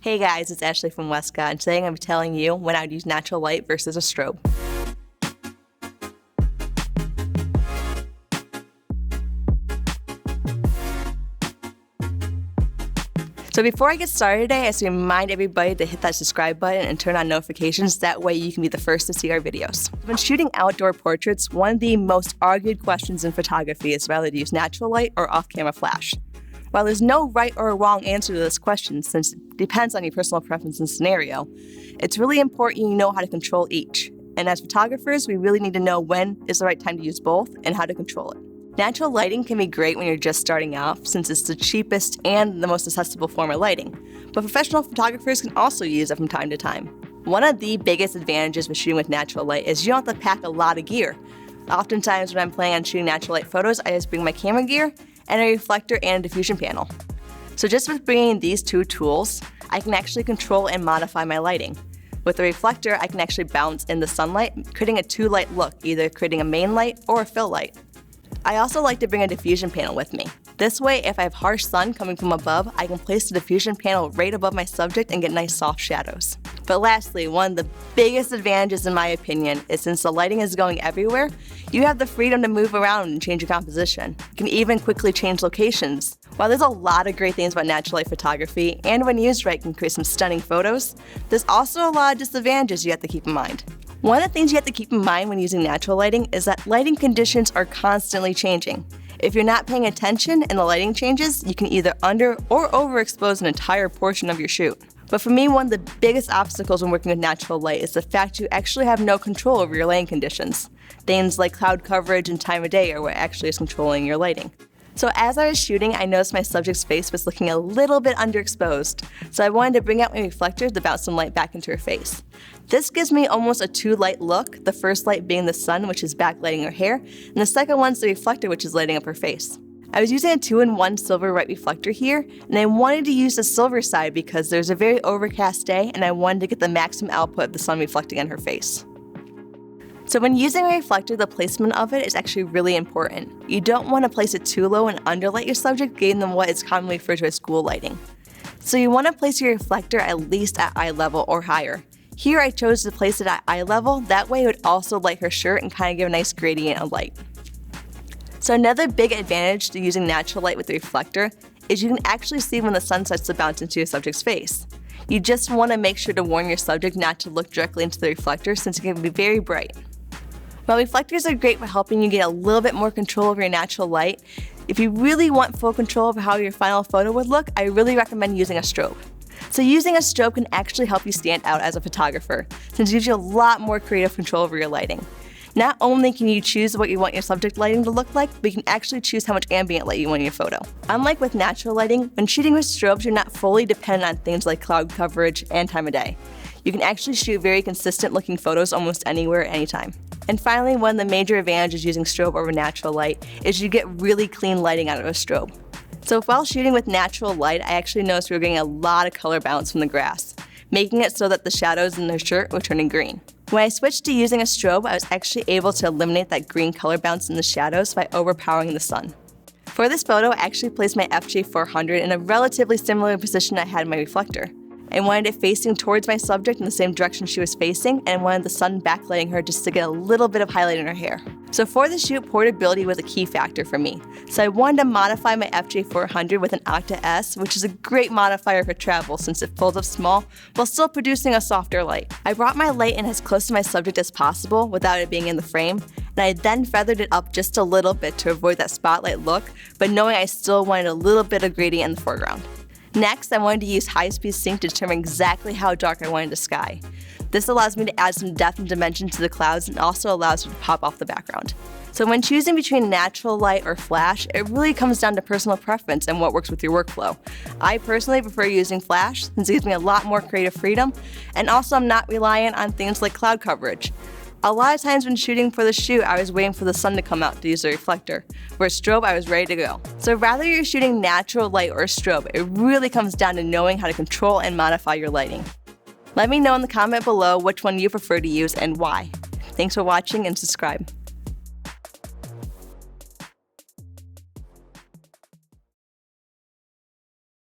Hey guys, it's Ashley from Westcott, and today I'm going to be telling you when I would use natural light versus a strobe. So before I get started today, I just remind everybody to hit that subscribe button and turn on notifications. That way you can be the first to see our videos. When shooting outdoor portraits, one of the most argued questions in photography is whether to use natural light or off-camera flash. While there's no right or wrong answer to this question, since it depends on your personal preference and scenario, it's really important you know how to control each. And as photographers, we really need to know when is the right time to use both and how to control it. Natural lighting can be great when you're just starting off, since it's the cheapest and the most accessible form of lighting. But professional photographers can also use it from time to time. One of the biggest advantages with shooting with natural light is you don't have to pack a lot of gear. Oftentimes when I'm planning on shooting natural light photos, I just bring my camera gear and a reflector and a diffusion panel. So just with bringing these two tools, I can actually control and modify my lighting. With the reflector, I can actually bounce in the sunlight, creating a two-light look, either creating a main light or a fill light. I also like to bring a diffusion panel with me. This way, if I have harsh sun coming from above, I can place the diffusion panel right above my subject and get nice soft shadows. But lastly, one of the biggest advantages in my opinion is since the lighting is going everywhere, you have the freedom to move around and change your composition. You can even quickly change locations. While there's a lot of great things about natural light photography, and when used right can create some stunning photos, there's also a lot of disadvantages you have to keep in mind. One of the things you have to keep in mind when using natural lighting is that lighting conditions are constantly changing. If you're not paying attention and the lighting changes, you can either under or overexpose an entire portion of your shoot. But for me, one of the biggest obstacles when working with natural light is the fact you actually have no control over your lighting conditions. Things like cloud coverage and time of day are what actually is controlling your lighting. So as I was shooting, I noticed my subject's face was looking a little bit underexposed, so I wanted to bring out my reflector to bounce some light back into her face. This gives me almost a two-light look, the first light being the sun, which is backlighting her hair, and the second one's the reflector, which is lighting up her face. I was using a 2-in-1 silver white reflector here, and I wanted to use the silver side because there's a very overcast day and I wanted to get the maximum output of the sun reflecting on her face. So when using a reflector, the placement of it is actually really important. You don't want to place it too low and underlight your subject, giving them what is commonly referred to as school lighting. So you want to place your reflector at least at eye level or higher. Here I chose to place it at eye level, that way it would also light her shirt and kind of give a nice gradient of light. So another big advantage to using natural light with the reflector is you can actually see when the sun starts to bounce into your subject's face. You just want to make sure to warn your subject not to look directly into the reflector since it can be very bright. While reflectors are great for helping you get a little bit more control over your natural light, if you really want full control over how your final photo would look, I really recommend using a strobe. So using a strobe can actually help you stand out as a photographer, since it gives you a lot more creative control over your lighting. Not only can you choose what you want your subject lighting to look like, but you can actually choose how much ambient light you want in your photo. Unlike with natural lighting, when shooting with strobes, you're not fully dependent on things like cloud coverage and time of day. You can actually shoot very consistent looking photos almost anywhere, anytime. And finally, one of the major advantages using strobe over natural light is you get really clean lighting out of a strobe. So while shooting with natural light, I actually noticed we were getting a lot of color bounce from the grass, making it so that the shadows in their shirt were turning green. When I switched to using a strobe, I was actually able to eliminate that green color bounce in the shadows by overpowering the sun. For this photo, I actually placed my FJ400 in a relatively similar position I had my reflector. I wanted it facing towards my subject in the same direction she was facing, and wanted the sun backlighting her just to get a little bit of highlight in her hair. So for the shoot, portability was a key factor for me. So I wanted to modify my FJ400 with an Octa S, which is a great modifier for travel since it folds up small while still producing a softer light. I brought my light in as close to my subject as possible without it being in the frame, and I then feathered it up just a little bit to avoid that spotlight look, but knowing I still wanted a little bit of gradient in the foreground. Next, I wanted to use high-speed sync to determine exactly how dark I wanted the sky. This allows me to add some depth and dimension to the clouds and also allows it to pop off the background. So when choosing between natural light or flash, it really comes down to personal preference and what works with your workflow. I personally prefer using flash since it gives me a lot more creative freedom, and also I'm not reliant on things like cloud coverage. A lot of times when shooting for the shoot, I was waiting for the sun to come out to use the reflector. For a strobe, I was ready to go. So whether you're shooting natural light or strobe, it really comes down to knowing how to control and modify your lighting. Let me know in the comment below which one you prefer to use and why. Thanks for watching and subscribe.